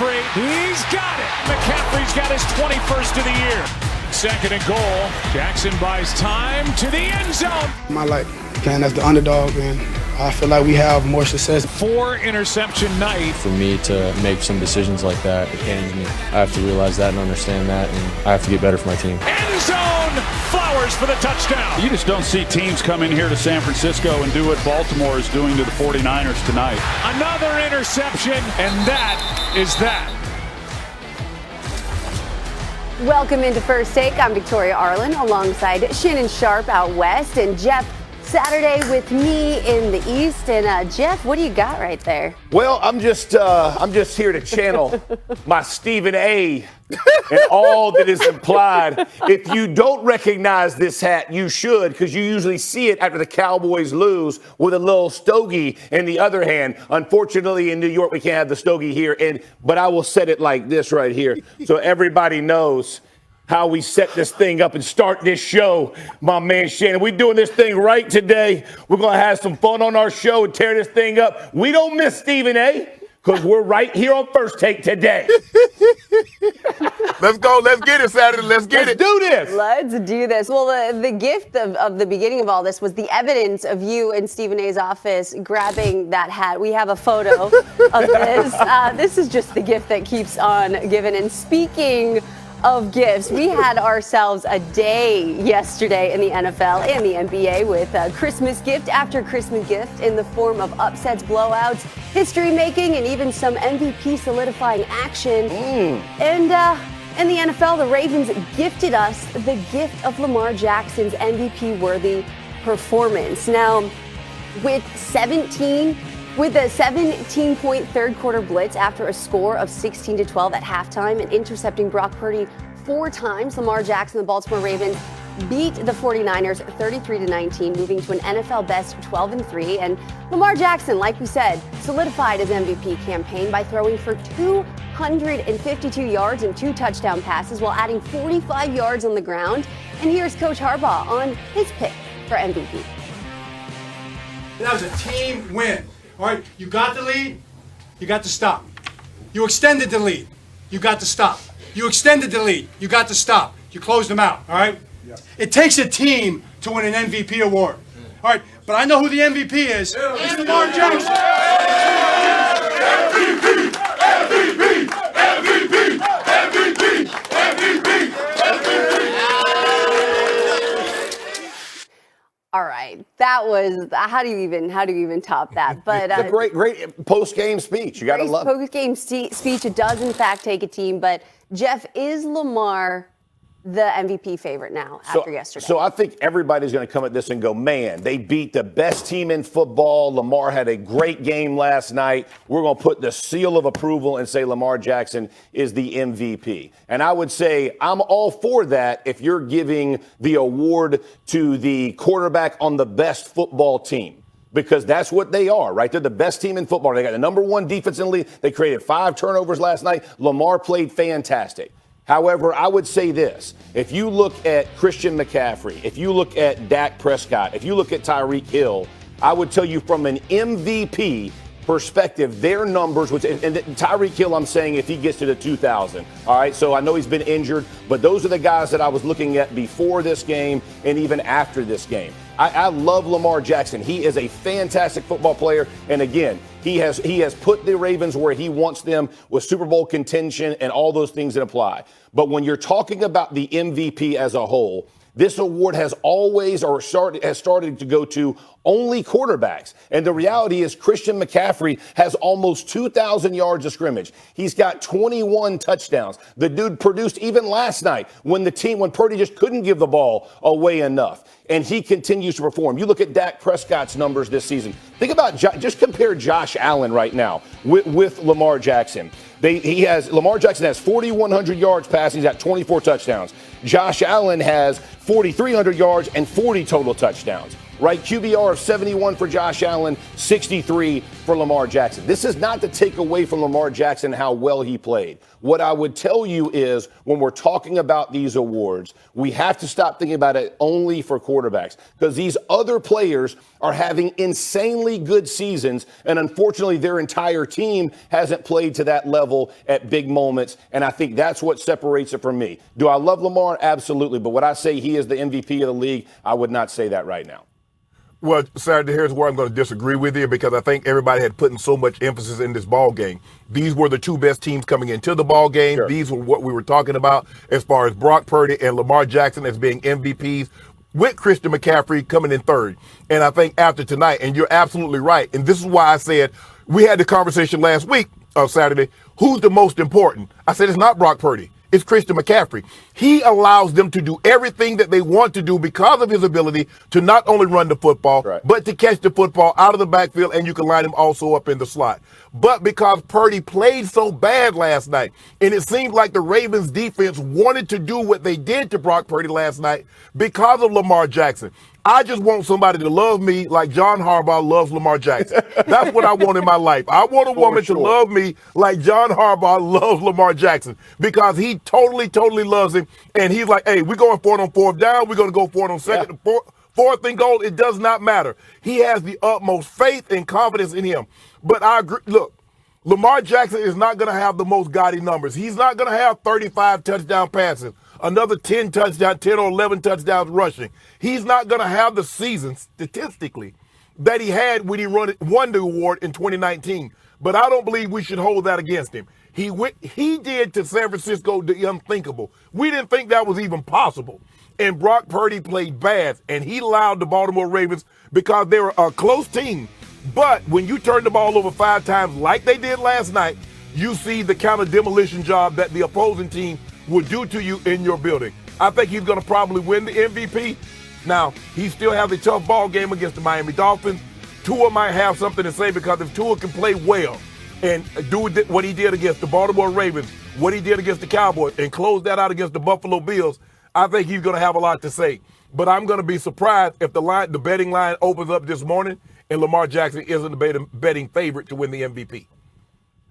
McCaffrey. He's got it. McCaffrey's got his 21st of the year. Second and goal. Jackson buys time to the end zone. I like playing as the underdog, and I feel like we have more success. 4-interception night. For me to make some decisions like that, it pains me. I have to realize that and understand that, and I have to get better for my team. End zone. Flowers for the touchdown. You just don't see teams come in here to San Francisco and do what Baltimore is doing to the 49ers tonight. Another interception, and that is that. Welcome into First Take. I'm Victoria Arlen alongside Shannon Sharp out west and Jeff Saturday with me in the east. And Jeff, what do you got right there? Well, I'm just here to channel my Stephen A. and all that is implied. If you don't recognize this hat, you should, because you usually see it after the Cowboys lose with a little stogie in the other hand. Unfortunately, in New York, we can't have the stogie here. But I will set it like this right here, so everybody knows how we set this thing up and start this show, my man Shannon. We're doing this thing right today. We're going to have some fun on our show and tear this thing up. We don't miss Stephen A., because we're right here on First Take today. Let's go. Let's get it, Saturday. Let's get it. Do this. Let's do this. Well, the gift of the beginning of all this was the evidence of you in Stephen A.'s office grabbing that hat. We have a photo of this. This is just the gift that keeps on giving. And speaking of gifts, we had ourselves a day yesterday in the NFL and the NBA with a Christmas gift after Christmas gift in the form of upsets, blowouts, history making, and even some MVP solidifying action. And in the NFL, the Ravens gifted us the gift of Lamar Jackson's MVP-worthy performance. Now, with a 17-point third-quarter blitz after a score of 16-12 at halftime and intercepting Brock Purdy 4 times, Lamar Jackson, the Baltimore Ravens, beat the 49ers 33-19, moving to an NFL best 12-3. And Lamar Jackson, like we said, solidified his MVP campaign by throwing for 252 yards and 2 touchdown passes while adding 45 yards on the ground. And here's Coach Harbaugh on his pick for MVP. That was a team win. All right, you got the lead, you got to stop. You extended the lead, you got to stop. You extended the lead, you got to stop. You closed them out, all right? Yeah. It takes a team to win an MVP award. All right, but I know who the MVP is. It's Lamar Jackson. MVP, MVP, MVP, MVP, MVP, MVP. All right, that was how do you even top that? But a great post-game speech. You got to love it. Post-game speech. It does in fact take a team. But Jeff, is Lamar the MVP favorite now after yesterday? So I think everybody's going to come at this and go, man, they beat the best team in football. Lamar had a great game last night. We're going to put the seal of approval and say Lamar Jackson is the MVP. And I would say I'm all for that if you're giving the award to the quarterback on the best football team. Because that's what they are, right? They're the best team in football. They got the number 1 defense in the league. They created 5 turnovers last night. Lamar played fantastic. However, I would say this. If you look at Christian McCaffrey, if you look at Dak Prescott, if you look at Tyreek Hill, I would tell you from an MVP perspective, their numbers, and Tyreek Hill, I'm saying if he gets to the 2,000. All right, so I know he's been injured, but those are the guys that I was looking at before this game and even after this game. I love Lamar Jackson. He is a fantastic football player, and again, he has put the Ravens where he wants them with Super Bowl contention and all those things that apply. But when you're talking about the MVP as a whole, this award has started to go to only quarterbacks. And the reality is Christian McCaffrey has almost 2,000 yards of scrimmage. He's got 21 touchdowns. The dude produced even last night when Purdy just couldn't give the ball away enough. And he continues to perform. You look at Dak Prescott's numbers this season. Think about, just compare Josh Allen right now with Lamar Jackson. Lamar Jackson has 4,100 yards passing. He's got 24 touchdowns. Josh Allen has 4,300 yards and 40 total touchdowns. right? QBR of 71 for Josh Allen, 63 for Lamar Jackson. This is not to take away from Lamar Jackson how well he played. What I would tell you is when we're talking about these awards, we have to stop thinking about it only for quarterbacks because these other players are having insanely good seasons, and unfortunately their entire team hasn't played to that level at big moments, and I think that's what separates it from me. Do I love Lamar? Absolutely, but would I say he is the MVP of the league? I would not say that right now. Well, Saturday, here's where I'm going to disagree with you because I think everybody had put in so much emphasis in this ball game. These were the two best teams coming into the ball game. Sure. These were what we were talking about as far as Brock Purdy and Lamar Jackson as being MVPs, with Christian McCaffrey coming in third. And I think after tonight, and you're absolutely right, and this is why I said we had the conversation last week of Saturday, who's the most important? I said it's not Brock Purdy. It's Christian McCaffrey. He allows them to do everything that they want to do because of his ability to not only run the football, right, but to catch the football out of the backfield, and you can line him also up in the slot. But because Purdy played so bad last night, and it seemed like the Ravens defense wanted to do what they did to Brock Purdy last night because of Lamar Jackson. I just want somebody to love me like John Harbaugh loves Lamar Jackson. That's what I want in my life. I want a woman to love me like John Harbaugh loves Lamar Jackson because he totally loves him. And he's like, hey, we're going for it on fourth down. We're going to go for it on second, fourth and goal. It does not matter. He has the utmost faith and confidence in him. But I agree. Look, Lamar Jackson is not going to have the most gaudy numbers. He's not going to have 35 touchdown passes, another 10 or 11 touchdowns rushing. He's not going to have the season statistically that he had when he won the award in 2019. But I don't believe we should hold that against him. He did to San Francisco the unthinkable. We didn't think that was even possible. And Brock Purdy played bad, and he allowed the Baltimore Ravens because they were a close team. But when you turn the ball over 5 times like they did last night, you see the kind of demolition job that the opposing team will do to you in your building. I think he's going to probably win the MVP. Now, he still has a tough ball game against the Miami Dolphins. Tua might have something to say because if Tua can play well and do what he did against the Baltimore Ravens, what he did against the Cowboys, and close that out against the Buffalo Bills, I think he's going to have a lot to say. But I'm going to be surprised if the betting line opens up this morning and Lamar Jackson isn't the betting favorite to win the MVP.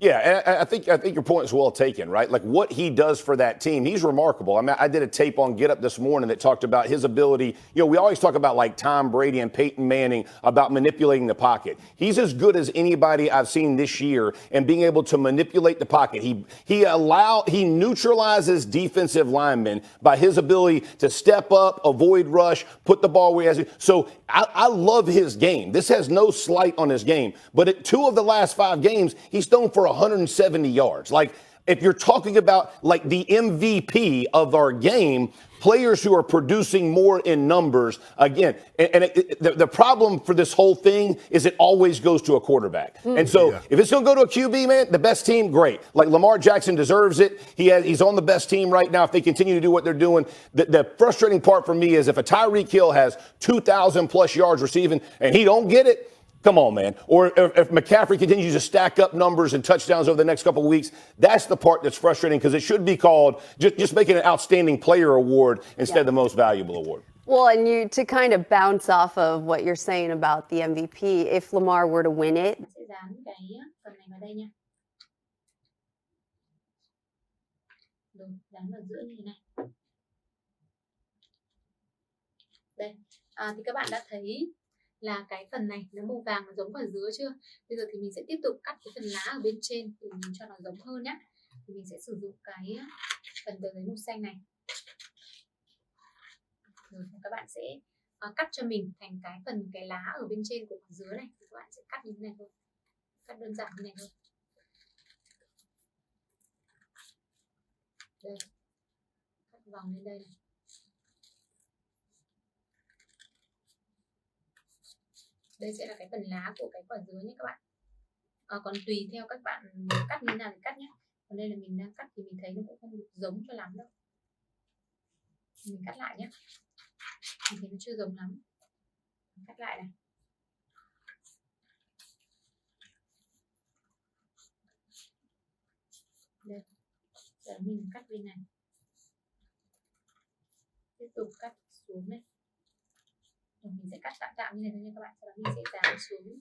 Yeah, and I think your point is well taken, right? Like what he does for that team, he's remarkable. I mean, I did a tape on Get Up this morning that talked about his ability. You know, we always talk about like Tom Brady and Peyton Manning about manipulating the pocket. He's as good as anybody I've seen this year in being able to manipulate the pocket. He neutralizes defensive linemen by his ability to step up, avoid rush, put the ball where he has it. So I love his game. This has no slight on his game. But at 2 of the last 5 games, he's thrown for 170 yards. Like, if you're talking about like the MVP of our game, players who are producing more in numbers, again, the problem for this whole thing is it always goes to a quarterback. And so if it's going to go to a QB, man, the best team, great. Like Lamar Jackson deserves it. He's on the best team right now if they continue to do what they're doing. The frustrating part for me is if a Tyreek Hill has 2,000 plus yards receiving and he don't get it, come on, man. Or if McCaffrey continues to stack up numbers and touchdowns over the next couple of weeks, that's the part that's frustrating because it should be called just making an outstanding player award instead of the most valuable award. Well, and to kind of bounce off of what you're saying about the MVP, if Lamar were to win it. Sẽ dán cái phần này vào đây nha. Rồi, dán vào giữa như thế này. Đây, thì các bạn đã thấy là cái phần này nó màu vàng nó giống quả dứa chưa? Bây giờ thì mình sẽ tiếp tục cắt cái phần lá ở bên trên để mình cho nó giống hơn nhé. Thì mình sẽ sử dụng cái phần tờ giấy màu xanh này. Rồi các bạn sẽ cắt cho mình thành cái lá ở bên trên của quả dứa này. Thì các bạn sẽ cắt như thế này thôi. Cắt đơn giản như này thôi. Đây. Cắt vòng lên đây này. Đây sẽ là cái phần lá của cái quả dứa nhé các bạn. Còn tùy theo các bạn muốn cắt như nào thì cắt nhé. Còn đây là mình đang cắt thì mình thấy nó cũng không được giống cho lắm đâu. Mình cắt lại nhé. Mình thấy nó chưa giống lắm. Mình cắt lại này. Đây. Giờ mình cắt bên này. Tiếp tục cắt xuống này. Rồi mình sẽ cắt tạm tạm như này thôi nha các bạn. Sau đó mình sẽ dán xuống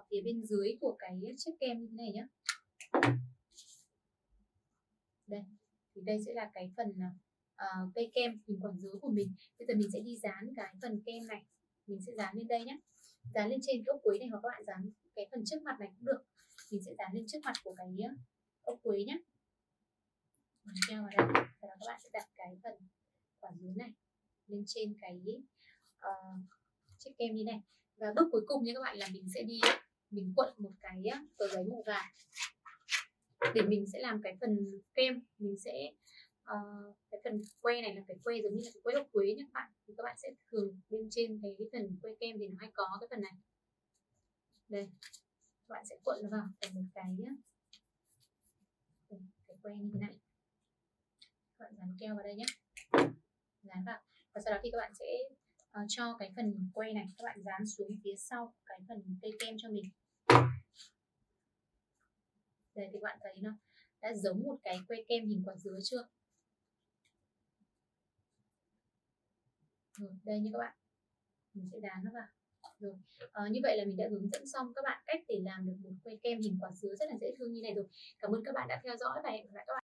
phía bên dưới của cái chiếc kem như thế này nhé. Đây, thì đây sẽ là cái phần cây kem hình quả dứa của mình. Bây giờ mình sẽ đi dán cái phần kem này, mình sẽ dán lên đây nhé, dán lên trên cái ốc quế này, hoặc các bạn dán cái phần trước mặt này cũng được. Mình sẽ dán lên trước mặt của cái ốc quế nhé. Mình treo vào đây, và đó các bạn sẽ đặt cái phần quả dứa này lên trên cái chiếc kem như này. Và bước cuối cùng nha các bạn là mình sẽ đi mình cuộn một cái tờ giấy màu vàng để mình sẽ làm cái phần kem. Mình sẽ cái phần que này là cái que giống như là cái que ốc quế nhé các bạn. Thì các bạn sẽ thường bên trên cái phần que kem thì nó hay có cái phần này. Đây, các bạn sẽ cuộn nó vào thành một cái que như thế này. Các bạn dán keo vào đây nhé, dán vào, và sau đó thì các bạn sẽ cho cái phần que này các bạn dán xuống phía sau cái phần cây kem cho mình. Đây thì các bạn thấy nó đã giống một cái que kem hình quả dứa chưa? Rồi, đây như các bạn, mình sẽ dán nó vào. Rồi, như vậy là mình đã hướng dẫn xong các bạn cách để làm được một que kem hình quả dứa rất là dễ thương như này rồi. Cảm ơn các bạn đã theo dõi và hẹn gặp lại các bạn.